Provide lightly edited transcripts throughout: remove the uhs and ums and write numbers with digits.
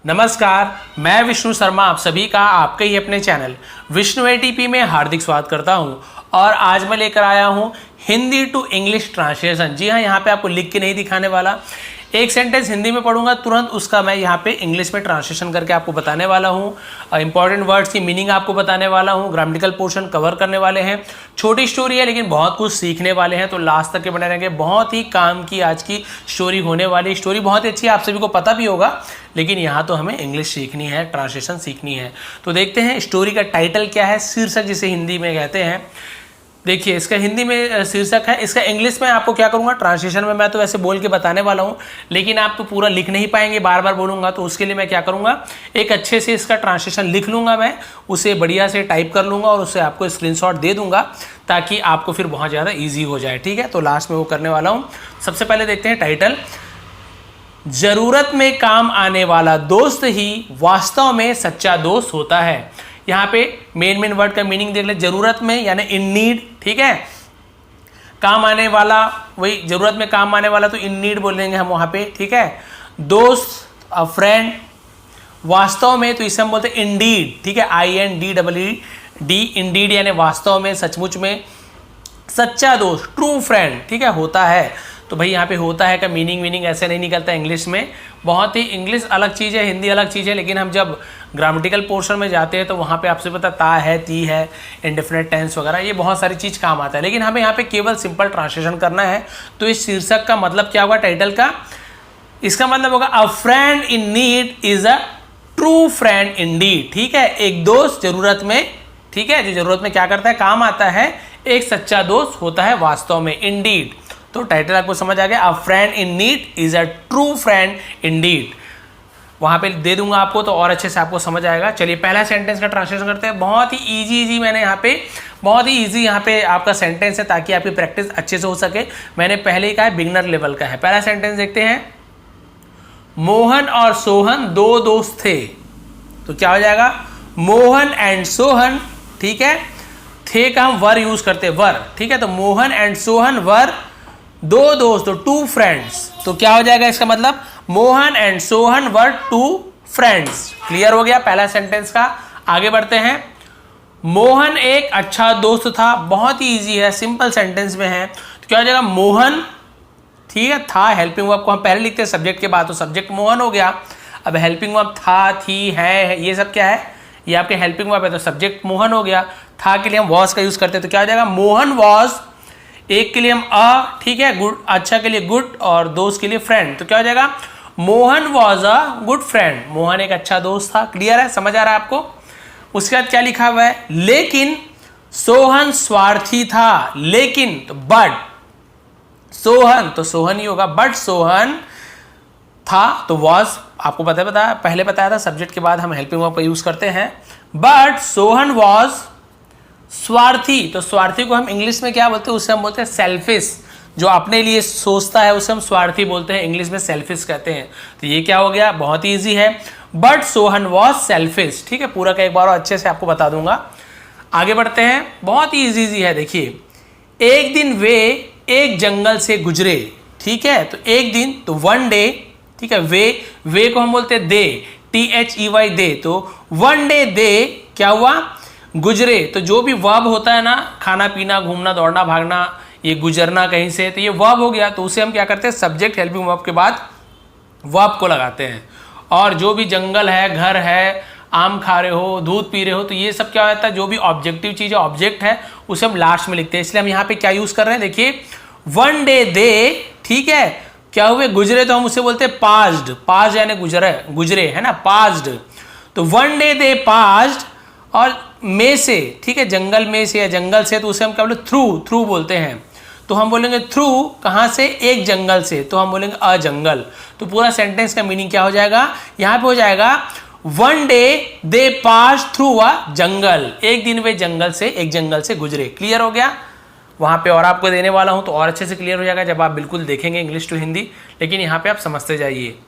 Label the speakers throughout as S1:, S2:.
S1: नमस्कार, मैं विष्णु शर्मा आप सभी का आपके ही अपने चैनल विष्णु एटीपी में हार्दिक स्वागत करता हूं। और आज मैं लेकर आया हूं हिंदी टू इंग्लिश ट्रांसलेशन। जी हाँ, यहाँ पे आपको लिख के नहीं दिखाने वाला, एक सेंटेंस हिंदी में पढ़ूंगा, तुरंत उसका मैं यहाँ पे इंग्लिश में ट्रांसलेशन करके आपको बताने वाला हूँ। इंपॉर्टेंट वर्ड्स की मीनिंग आपको बताने वाला हूँ, ग्रामेटिकल पोर्शन कवर करने वाले हैं। छोटी स्टोरी है लेकिन बहुत कुछ सीखने वाले हैं, तो लास्ट तक के बने रहेंगे। बहुत ही काम की आज की स्टोरी होने वाली। स्टोरी बहुत ही अच्छी है, आप सभी को पता भी होगा, लेकिन यहाँ तो हमें इंग्लिश सीखनी है, ट्रांसलेशन सीखनी है। तो देखते हैं स्टोरी का टाइटल क्या है, शीर्षक जिसे हिंदी में कहते हैं। देखिए, इसका हिंदी में शीर्षक है, इसका इंग्लिश में आपको क्या करूँगा, ट्रांसलेशन में मैं तो वैसे बोल के बताने वाला हूँ, लेकिन आप तो पूरा लिख नहीं पाएंगे, बार बार बोलूँगा। तो उसके लिए मैं क्या करूँगा, एक अच्छे से इसका ट्रांसलेशन लिख लूँगा, मैं उसे बढ़िया से टाइप कर लूँगा और उसे आपको स्क्रीनशॉट दे दूँगा, ताकि आपको फिर बहुत ज़्यादा ईजी हो जाए। ठीक है, तो लास्ट में वो करने वाला हूँ। सबसे पहले देखते हैं टाइटल। जरूरत में काम आने वाला दोस्त ही वास्तव में सच्चा दोस्त होता है। यहाँ पे मेन वर्ड का मीनिंग देख ले, जरूरत में यानी इन नीड। ठीक है, काम आने वाला, वही जरूरत में काम आने वाला, तो इन नीड बोलेंगे हम वहाँ पे। ठीक है, दोस्त, अ फ्रेंड, वास्तव में तो इसे हम बोलते हैं इंडीड। ठीक है, INDEED, इंडीड यानी वास्तव में, सचमुच में। सच्चा दोस्त, ट्रू फ्रेंड, ठीक है, होता है। तो भाई यहाँ पे होता है का मीनिंग ऐसे नहीं निकलता इंग्लिश में। बहुत ही इंग्लिश अलग चीज़ है, हिंदी अलग चीज़ है, लेकिन हम जब ग्रामेटिकल पोर्शन में जाते हैं तो वहाँ पे आपसे पता ता है, ती है, इंडेफिनिट टेंस वगैरह, ये बहुत सारी चीज़ काम आता है। लेकिन हमें यहाँ पे केवल सिंपल ट्रांसलेशन करना है। तो इस शीर्षक का मतलब क्या होगा, टाइटल का, इसका मतलब होगा अ friend in need is a true friend Indeed. ठीक है, एक दोस्त जरूरत में, ठीक है, जो जरूरत में क्या करता है, काम आता है, एक सच्चा दोस्त होता है वास्तव में, इंडीड। तो टाइटल आपको समझ आ गया, अ friend in need is a true friend Indeed. वहां पे दे दूंगा आपको तो और अच्छे से आपको समझ आएगा। चलिए पहला सेंटेंस का ट्रांसलेशन करते हैं। बहुत ही इजी मैंने यहाँ पे, बहुत ही इजी यहाँ पे आपका सेंटेंस है, ताकि आपकी प्रैक्टिस अच्छे से हो सके। मैंने पहले ही कहा है बिगनर लेवल का है। पहला सेंटेंस देखते हैं। मोहन और सोहन दो दोस्त थे। तो क्या हो जाएगा, मोहन एंड सोहन। ठीक है, थे का हम वर यूज करते हैं, वर। ठीक है, तो मोहन एंड सोहन वर दो दोस्त, टू फ्रेंड्स। तो क्या हो जाएगा इसका मतलब, Mohan and Sohan were two friends. Clear हो गया पहला सेंटेंस का। आगे बढ़ते हैं। मोहन एक अच्छा दोस्त था। बहुत ही इजी है, सिंपल सेंटेंस में है। तो क्या हो जाएगा, मोहन, ठीक है, था, हेल्पिंग वर्ब को हम पहले लिखते हैं सब्जेक्ट के बाद, तो सब्जेक्ट मोहन हो गया। अब हेल्पिंग वर्ब था, थी, है, ये सब क्या है, ये आपके हेल्पिंग वर्ब है, तो सब्जेक्ट मोहन हो गया। था के लिए हम वॉज का यूज करते हैं, तो क्या हो जाएगा, मोहन वॉज, एक के लिए हम अ, ठीक है, गुड, अच्छा के लिए गुड, और दोस्त के लिए फ्रेंड। तो क्या हो जाएगा, Mohan was a good friend. Mohan एक अच्छा दोस्त था। क्लियर है, समझ आ रहा है आपको। उसके बाद क्या लिखा हुआ है, लेकिन सोहन स्वार्थी था। लेकिन तो बट, सोहन तो सोहन ही होगा, बट सोहन था तो वॉज, आपको पता पहले बताया था, सब्जेक्ट के बाद हम हेल्पिंग वर्ब का यूज करते हैं। बट सोहन वॉज स्वार्थी। तो स्वार्थी को हम इंग्लिश में क्या बोलते हैं, उसे हम बोलते हैं सेल्फिश। जो अपने लिए सोचता है उसे हम स्वार्थी बोलते हैं, इंग्लिश में सेल्फिश कहते हैं। तो ये क्या हो गया, बहुत ही ईजी है, बट सोहन वॉज सेल्फिश। ठीक है, पूरा का एक बार और अच्छे से आपको बता दूंगा। आगे बढ़ते हैं, बहुत ही ईजी है। देखिए, एक दिन वे एक जंगल से गुजरे। ठीक है, तो एक दिन, तो वन डे। ठीक है, वे को हम बोलते हैं दे, THEY दे। तो वन डे दे क्या हुआ, गुजरे। तो जो भी वर्ब होता है ना, खाना पीना, घूमना, दौड़ना, भागना, ये गुजरना कहीं से, तो ये वर्ब हो गया। तो उसे हम क्या करते हैं, सब्जेक्ट हेल्पिंग वर्ब के बाद वर्ब को लगाते हैं। और जो भी जंगल है, घर है, आम खा रहे हो, दूध पी रहे हो, तो ये सब क्या होता है, जो भी ऑब्जेक्टिव चीज है, ऑब्जेक्ट है, उसे हम लास्ट में लिखते हैं। इसलिए हम यहाँ पे क्या यूज कर रहे हैं, देखिए, वन डे दे, ठीक है, क्या हुए, गुजरे, तो हम उसे बोलते हैं पास्ड। पास्ट यानी गुजरे है ना, पास्ड। तो वन डे दे पास्ड, और में से, ठीक है, जंगल में से या जंगल से, तो उसे हम क्या बोलते हैं, थ्रू बोलते हैं। तो हम बोलेंगे थ्रू, कहाँ से, एक जंगल से, तो हम बोलेंगे अ जंगल। तो पूरा सेंटेंस का मीनिंग क्या हो जाएगा, यहाँ पे हो जाएगा, one day they pass through a jungle. एक दिन वे जंगल से, एक जंगल से गुजरे। क्लियर हो गया। वहाँ पे और आपको देने वाला हूँ तो और अच्छे से क्लियर हो जाएगा जब आप बिल्कुल देखेंगे इंग्लिश टू हिंदी, लेकिन यहाँ पे आप समझते जाइए।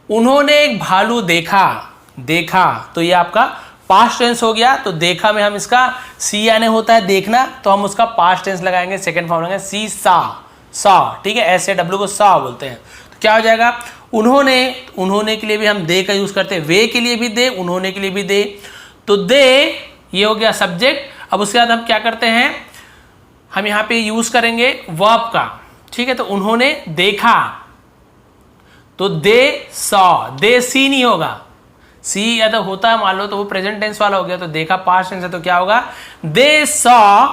S1: उन्होंने एक भालू देखा, तो ये आपका पास्ट टेंस हो गया। तो देखा में हम इसका सी यानी होता है देखना, तो हम उसका पास्ट टेंस लगाएंगे, सेकंड फॉर्म लगाएंगे सी सा, ठीक है, ऐसे डब्ल्यू को सा बोलते हैं। तो क्या हो जाएगा, उन्होंने के लिए भी हम दे का यूज करते हैं, वे के लिए भी दे, उन्होंने के लिए भी दे। तो दे ये हो गया सब्जेक्ट। अब उसके बाद हम क्या करते हैं, हम यहां पे यूज करेंगे वर्ब का, ठीक है। तो उन्होंने देखा, तो दे सॉ, दे सी नहीं होगा, सी या तो होता मान लो तो वो प्रेजेंट टेंस वाला हो गया, तो देखा पास्ट टेंस है तो क्या होगा, दे सॉ,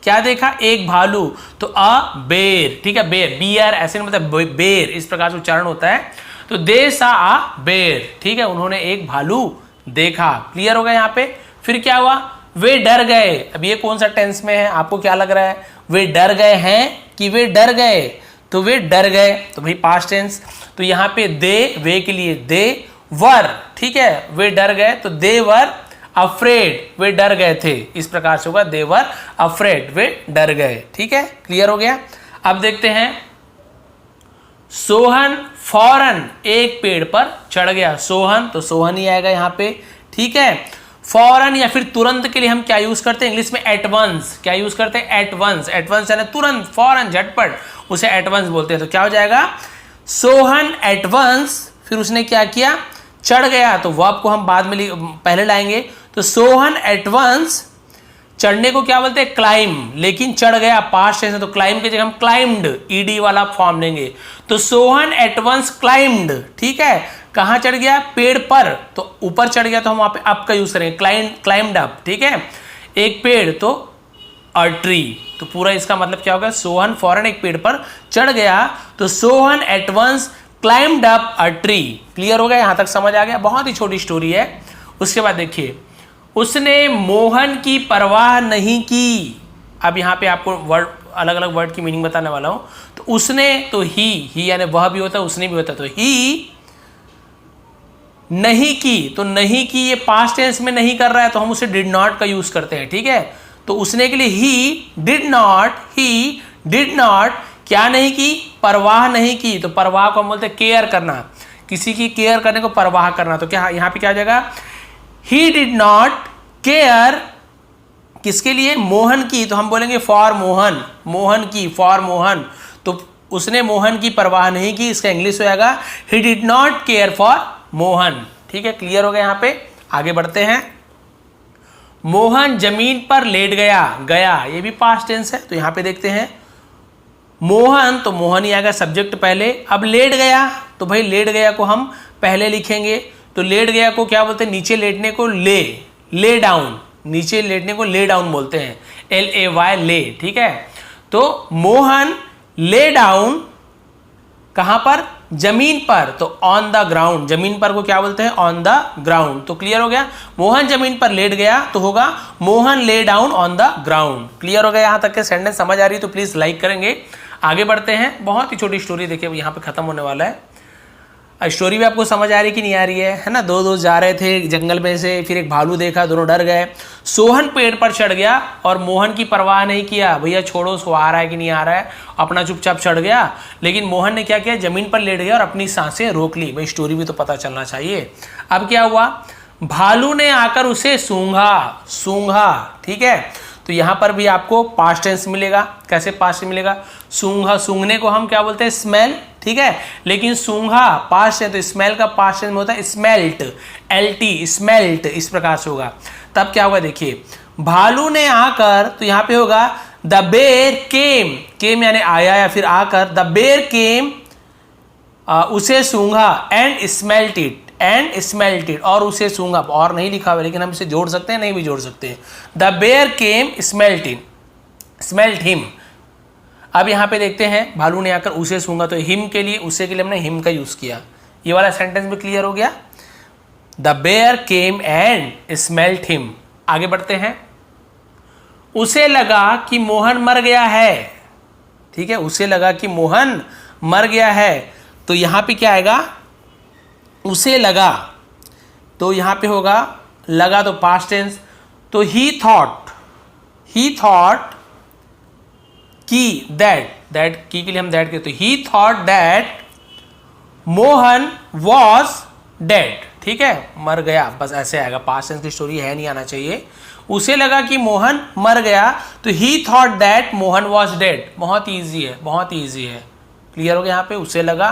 S1: क्या देखा, एक भालू, तो अ बेर, ठीक है, बेर, बीआर ऐसे नहीं मतलब बेर, इस प्रकार से उच्चारण होता है। तो दे सा अ बेर, ठीक है, उन्होंने एक भालू देखा। क्लियर हो गया यहाँ पे। फिर क्या हुआ, वे डर गए। अब ये कौन सा टेंस में है, आपको क्या लग रहा है, वे डर गए हैं कि वे डर गए, तो वे डर गए, तो भाई पास्ट टेंस। तो यहाँ पे दे, वे के लिए दे वर, ठीक है, वे डर गए, तो दे वर अफ्रेड, वे डर गए थे, इस प्रकार से होगा, दे वर अफ्रेड, वे डर गए। ठीक है, क्लियर हो गया। अब देखते हैं, सोहन फौरन एक पेड़ पर चढ़ गया। सोहन, तो सोहन ही आएगा यहाँ पे, ठीक है। फौरन या फिर तुरंत के लिए हम क्या यूज करते हैं इंग्लिश में, एट वंस। क्या यूज करते हैं, एट वंस। एट वंस यानी तुरंत, फौरन, झटपट, उसे एट वंस बोलते हैं। तो क्या हो जाएगा, सोहन एट वंस, फिर उसने क्या किया, चढ़ गया, तो वर्ब को हम बाद में पहले लाएंगे। तो सोहन एट वंस, चढ़ने को क्या बोलते हैं, क्लाइम, लेकिन चढ़ गया पास्ट टेंस है, तो क्लाइम की जगह हम क्लाइम्ड, ईडी वाला फॉर्म लेंगे। तो सोहन एट वंस क्लाइम्ड, ठीक है, कहां चढ़ गया, पेड़ पर, तो ऊपर चढ़ गया, तो हम वहां पे अप का यूज करेंगे, क्लाइम्ड अप, ठीक है। एक पेड़ तो अ ट्री, तो पूरा इसका मतलब क्या होगा, सोहन फौरन एक पेड़ पर चढ़ गया, तो Sohan at once climbed up a tree. Clear हो गया, यहां तक समझ आ गया। बहुत ही छोटी स्टोरी है। उसके बाद देखिए, उसने मोहन की परवाह नहीं की। अब यहां पे आपको वर्ड, अलग अलग वर्ड की मीनिंग बताने वाला हूं। तो उसने, तो ही यानी वह भी होता है, उसने भी होता है, तो ही नहीं की, तो नहीं की ये पास्ट टेंस में नहीं कर रहा है, तो हम उसे डिड नॉट का यूज करते हैं, ठीक है। तो उसने के लिए ही डिड नॉट, क्या नहीं की, परवाह नहीं की। तो परवाह को हम बोलते हैं केयर करना, किसी की केयर करने को परवाह करना। तो क्या यहां पे क्या आ जाएगा, ही डिड नॉट केयर, किसके लिए, मोहन की, तो हम बोलेंगे फॉर मोहन, मोहन की, फॉर मोहन। तो उसने मोहन की परवाह नहीं की, इसका इंग्लिश हो जाएगा he did not care for Mohan. ठीक है, क्लियर हो गया। यहां पे आगे बढ़ते हैं। मोहन जमीन पर लेट गया, ये भी पास्ट टेंस है। तो यहां पे देखते हैं, मोहन, तो मोहन ही आएगा सब्जेक्ट पहले। अब लेट गया, तो भाई लेट गया को हम पहले लिखेंगे। तो लेट गया को क्या बोलते हैं, नीचे लेटने को ले डाउन, नीचे लेटने को ले डाउन बोलते हैं, LAY, ले, ठीक है। तो मोहन ले डाउन, कहां पर, जमीन पर, तो ऑन द ग्राउंड, जमीन पर को क्या बोलते हैं, ऑन द ग्राउंड। तो क्लियर हो गया, मोहन जमीन पर लेट गया, तो होगा Mohan lay down on the ground. Clear हो गया, यहां तक के सेंटेंस समझ आ रही है तो प्लीज लाइक करेंगे। आगे बढ़ते हैं, बहुत ही छोटी स्टोरी देखिए, यहां पे खत्म होने वाला है। स्टोरी भी आपको समझ आ रही कि नहीं आ रही है ना। दो दोस्त जा रहे थे जंगल में से, फिर एक भालू देखा, दोनों डर गए। सोहन पेड़ पर चढ़ गया और मोहन की परवाह नहीं किया, भैया छोड़ो उसको, आ रहा है कि नहीं आ रहा है, अपना चुपचाप चढ़ गया। लेकिन मोहन ने क्या किया, जमीन पर लेट गया और अपनी सांसें रोक ली। भाई स्टोरी भी तो पता चलना चाहिए। अब क्या हुआ, भालू ने आकर उसे सूंघा, ठीक है। तो यहां पर भी आपको पास्ट टेंस मिलेगा। कैसे पास्ट टेंस मिलेगा, सूंघा, सूंघने को हम क्या बोलते हैं, स्मेल, ठीक है। लेकिन सूंघा पास्ट है, तो स्मेल का पास्ट टेंस में होता है स्मेल्ट, LT, स्मेल्ट, इस प्रकार से होगा। तब क्या होगा, देखिए, भालू ने आकर, तो यहां पे होगा द बेर केम यानी आया या फिर आकर, द बेर केम, उसे सूंघा, एंड स्मेल्ट इट, और उसे सूंघा। और नहीं लिखा हुआ, लेकिन हम इसे जोड़ सकते हैं, नहीं भी जोड़ सकते हैं। The bear came smelt him. अब यहां पे देखते हैं, भालू ने आकर उसे सूंघा, तो हिम के लिए, उसे के लिए हमने हिम का यूज किया। ये वाला सेंटेंस भी क्लियर हो गया। The bear came and smelt him. आगे बढ़ते हैं, उसे लगा कि मोहन मर गया है, ठीक है, उसे लगा कि मोहन मर गया है। तो यहां पे क्या आएगा, उसे लगा, तो यहां पे होगा लगा, तो पास्ट टेंस। तो ही थॉट की, दैट की के लिए हम दैट के, तो ही thought that Mohan was dead, ठीक है, मर गया, बस ऐसे आएगा। पास्ट टेंस की स्टोरी है, नहीं आना चाहिए। उसे लगा कि मोहन मर गया, तो ही thought that Mohan was dead. बहुत ईजी है, बहुत ईजी है। क्लियर हो गया, यहां पे उसे लगा,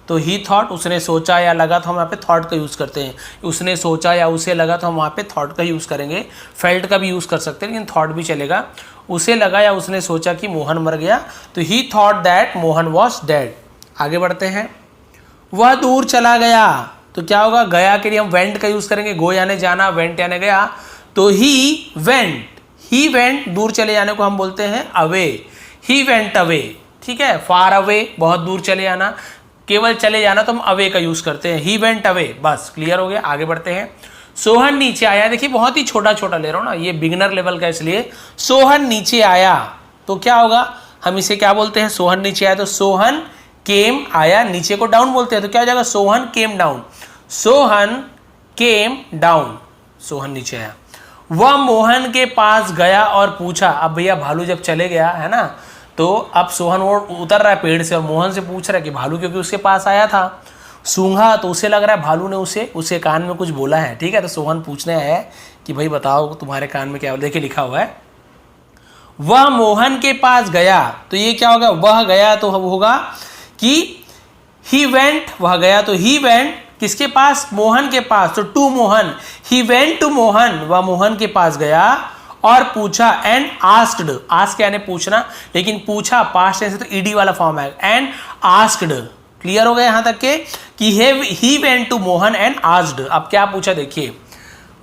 S1: तो ही थॉट, उसने सोचा या लगा तो हम यहाँ पे थॉट का यूज़ करते हैं। उसने सोचा या उसे लगा तो हम वहाँ पे थॉट का यूज़ करेंगे। फेल्ट का भी यूज़ कर सकते हैं लेकिन थॉट भी चलेगा। उसे लगा या उसने सोचा कि मोहन मर गया, तो ही thought that Mohan was dead. आगे बढ़ते हैं। वह दूर चला गया, तो क्या होगा, गया के लिए हम वेंट का यूज़ करेंगे। गो यानी जाना, वेंट यानी गया, तो ही वेंट। ही वेंट, दूर चले जाने को हम बोलते हैं अवे। ही वेंट अवे, ठीक है। फार अवे, बहुत दूर चले जाना। केवल चले जाना तो हम अवे का यूज करते हैं। ही वेंट अवे, बस क्लियर हो गया। आगे बढ़ते हैं। सोहन नीचे आया, देखिए बहुत ही छोटा छोटा ले रहा हूं ना, ये बिगिनर लेवल का, इसलिए सोहन नीचे आया तो क्या होगा, हम इसे क्या बोलते हैं, सोहन नीचे आया तो सोहन केम आया, नीचे को डाउन बोलते हैं तो क्या हो जाएगा, Sohan came down. Sohan came down, Sohan नीचे आया। वह मोहन के पास गया और पूछा, अब भैया भालू जब चले गया है ना, तो अब सोहन वो उतर रहा है पेड़ से और मोहन से पूछ रहा है कि भालू क्योंकि उसके पास आया था, सूंघा तो उसे लग रहा है भालू ने उसे कान में कुछ बोला है, ठीक है। तो सोहन पूछने आया है कि भाई बताओ तुम्हारे कान में क्या बोला, देखिए लिखा हुआ है वह मोहन के पास गया, तो ये क्या होगा, वह गया तो होगा कि ही वेंट, वह गया तो ही वेंट किसके पास, मोहन के पास, तो to Mohan, he went to Mohan, वह मोहन के पास गया और पूछा, एंड आस्क्ड, आस्क यानी पूछना, लेकिन पूछा पास्ट टेंस से तो ईडी वाला फॉर्म है, एंड आस्क्ड। क्लियर हो गया यहां तक के कि he went to Mohan and asked. अब क्या पूछा देखिए,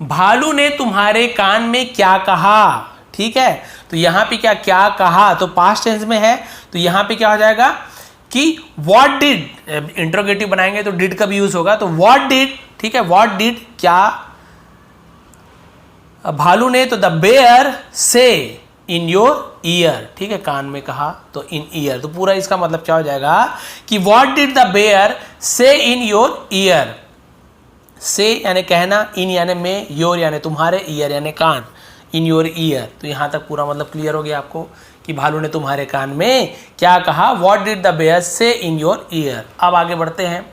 S1: भालू ने तुम्हारे कान में क्या कहा, ठीक है। तो यहां पे क्या क्या कहा, तो पास्ट टेंस में है, तो यहां पे क्या हो जाएगा कि व्हाट डिड, इंट्रोगेटिव बनाएंगे तो डिड का भी यूज होगा, तो व्हाट डिड, ठीक है, व्हाट डिड क्या भालू ने, तो द बेयर से इन योर ईयर, ठीक है, कान में कहा तो इन ईयर, तो पूरा इसका मतलब क्या हो जाएगा कि व्हाट डिड द बेयर से इन योर ईयर। से यानी कहना, इन यानी में, योर यानी तुम्हारे, ईयर यानी कान, इन योर ईयर। तो यहां तक पूरा मतलब क्लियर हो गया आपको कि भालू ने तुम्हारे कान में क्या कहा, व्हाट डिड द बेयर से इन योर ईयर। अब आगे बढ़ते हैं।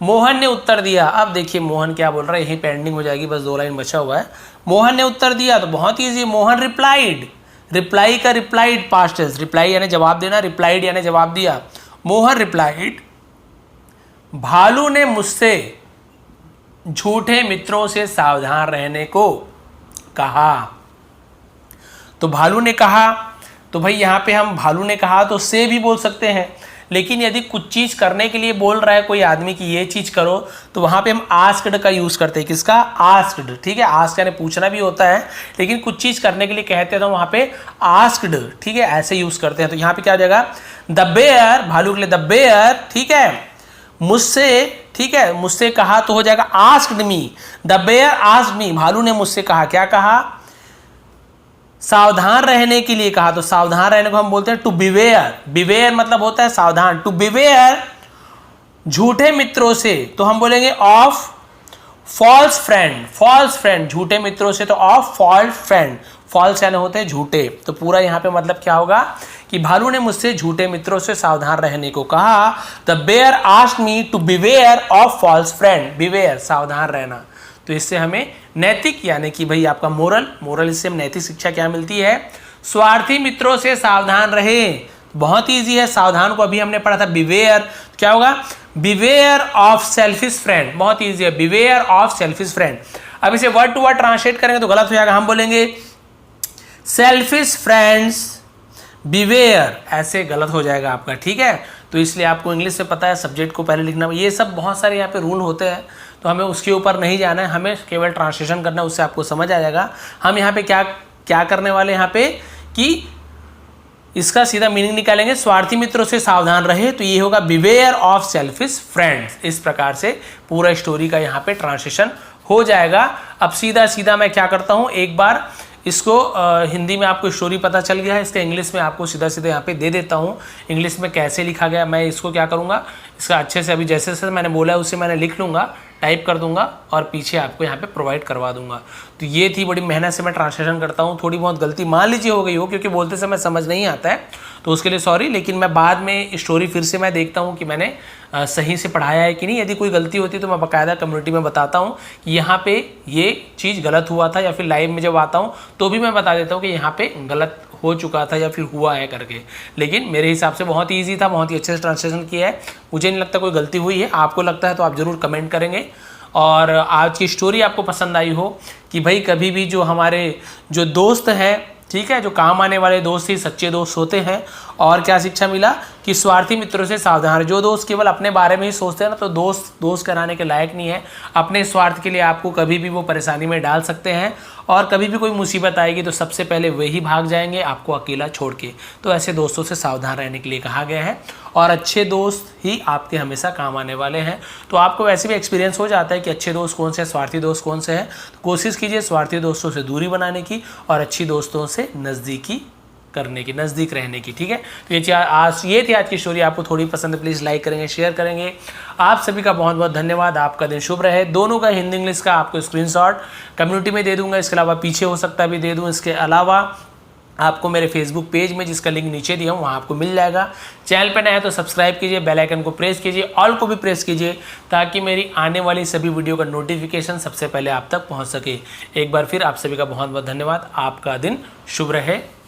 S1: मोहन ने उत्तर दिया, अब देखिए मोहन क्या बोल रहा है, यही पेंडिंग हो जाएगी, बस 2 लाइन बचा हुआ है। मोहन ने उत्तर दिया, तो बहुत ईजी, मोहन रिप्लाइड, रिप्लाई का रिप्लाइड पास्ट टेंस, रिप्लाई यानी जवाब देना, रिप्लाइड यानी जवाब दिया। मोहन रिप्लाइड, भालू ने मुझसे झूठे मित्रों से सावधान रहने को कहा। तो भालू ने कहा, तो भाई यहां पे हम भालू ने कहा तो से भी बोल सकते हैं, लेकिन यदि कुछ चीज करने के लिए बोल रहा है कोई आदमी कि ये चीज करो, तो वहां पे हम आस्क्ड का यूज करते हैं। किसका, आस्क्ड, ठीक है। आस्क यानी पूछना भी होता है, लेकिन कुछ चीज करने के लिए कहते हैं तो वहां पे आस्क्ड, ठीक है, ऐसे यूज करते हैं। तो यहां पे क्या हो जाएगा, द बेयर, भालू के लिए द बेयर, ठीक है, मुझसे, ठीक है, मुझसे कहा तो हो जाएगा asked me, the bear asked me, भालू ने मुझसे कहा, क्या कहा, सावधान रहने के लिए कहा। तो सावधान रहने को हम बोलते हैं टू बिवेयर, बिवेयर मतलब होता है सावधान, टू बिवेयर झूठे मित्रों से, तो हम बोलेंगे of false friend, false friend, झूठे मित्रों से तो ऑफ फॉल्स फ्रेंड, फॉल्स यानी होते हैं झूठे। तो पूरा यहाँ पे मतलब क्या होगा कि भालू ने मुझसे झूठे मित्रों से सावधान रहने को कहा। The bear asked me to beware of false friend, beware सावधान रहना। तो इससे हमें नैतिक यानी कि भाई आपका मोरल इससे नैतिक शिक्षा क्या मिलती है, स्वार्थी मित्रों से सावधान रहे। बहुत इजी है, सावधान को अभी हमने पढ़ा था, बिवेयर क्या होगा, बिवेयर ऑफ सेल्फिश फ्रेंड, बहुत इजी है, बिवेयर ऑफ सेल्फिश फ्रेंड। अब इसे वर्ड टू वर्ड ट्रांसलेट करेंगे तो गलत हो जाएगा, हम बोलेंगे सेल्फिश फ्रेंड्स बिवेयर, ऐसे गलत हो जाएगा आपका, ठीक है। तो इसलिए आपको इंग्लिश से पता है सब्जेक्ट को पहले लिखना, ये सब बहुत सारे यहाँ पे रूल होते हैं, तो हमें उसके ऊपर नहीं जाना है, हमें केवल ट्रांसलेशन करना है, उससे आपको समझ आ जाएगा। हम यहाँ पे क्या क्या करने वाले यहाँ पे कि इसका सीधा मीनिंग निकालेंगे, स्वार्थी मित्रों से सावधान रहे, तो ये होगा बिवेयर ऑफ सेल्फिश फ्रेंड्स। इस प्रकार से पूरा स्टोरी का यहाँ पे ट्रांसलेशन हो जाएगा। अब सीधा सीधा मैं क्या करता हूँ, एक बार इसको हिंदी में आपको स्टोरी पता चल गया है, इसका इंग्लिश में आपको सीधा सीधा यहाँ पे दे देता हूँ, इंग्लिश में कैसे लिखा गया। मैं इसको क्या करूँगा, इसका अच्छे से अभी जैसे जैसे मैंने बोला है उससे मैंने लिख लूँगा, टाइप कर दूंगा और पीछे आपको यहाँ पे प्रोवाइड करवा दूंगा। तो ये थी, बड़ी मेहनत से मैं ट्रांसलेशन करता हूँ, थोड़ी बहुत गलती मान लीजिए हो गई हो, क्योंकि बोलते समय समझ नहीं आता है, तो उसके लिए सॉरी। लेकिन मैं बाद में स्टोरी फिर से मैं देखता हूँ कि मैंने सही से पढ़ाया है कि नहीं। यदि कोई गलती होती है तो मैं बाकायदा कम्युनिटी में बताता हूँ कि यहाँ पे ये चीज़ गलत हुआ था, या फिर लाइव में जब आता हूँ तो भी मैं बता देता हूँ कि यहाँ पे गलत हो चुका था या फिर हुआ है करके, लेकिन मेरे हिसाब से बहुत ही ईजी था, बहुत ही अच्छे से ट्रांसलेशन किया है। मुझे नहीं लगता कोई गलती हुई है। आपको लगता है तो आप ज़रूर कमेंट करेंगे। और आज की स्टोरी आपको पसंद आई हो कि भाई कभी भी जो हमारे जो दोस्त हैं, ठीक है, जो काम आने वाले दोस्त ही सच्चे दोस्त होते हैं। और क्या शिक्षा मिला कि स्वार्थी मित्रों से सावधान रहे। जो दोस्त केवल अपने बारे में ही सोचते हैं ना, तो दोस्त कराने के लायक नहीं है। अपने स्वार्थ के लिए आपको कभी भी वो परेशानी में डाल सकते हैं, और कभी भी कोई मुसीबत आएगी तो सबसे पहले वे ही भाग जाएंगे आपको अकेला छोड़ के। तो ऐसे दोस्तों से सावधान रहने के लिए कहा गया है, और अच्छे दोस्त ही आपके हमेशा काम आने वाले हैं। तो आपको वैसे भी एक्सपीरियंस हो जाता है कि अच्छे दोस्त कौन से हैं, स्वार्थी दोस्त कौन से हैं। तो कोशिश कीजिए स्वार्थी दोस्तों से दूरी बनाने की और अच्छी दोस्तों से नज़दीक रहने की, ठीक है। तो ये थी आज की स्टोरी। आपको थोड़ी पसंद है, प्लीज़ लाइक करेंगे, शेयर करेंगे। आप सभी का बहुत बहुत धन्यवाद। आपका दिन शुभ रहे। दोनों का हिंदी इंग्लिश का आपको स्क्रीनशॉट कम्युनिटी में दे दूंगा, इसके अलावा पीछे हो सकता है भी दे दूँ। इसके अलावा आपको मेरे फेसबुक पेज में, जिसका लिंक नीचे दिया हूँ, वहाँ आपको मिल जाएगा। चैनल पर नया है तो सब्सक्राइब कीजिए, बेल आइकन को प्रेस कीजिए, ऑल को भी प्रेस कीजिए, ताकि मेरी आने वाली सभी वीडियो का नोटिफिकेशन सबसे पहले आप तक पहुँच सके। एक बार फिर आप सभी का बहुत बहुत धन्यवाद। आपका दिन शुभ रहे।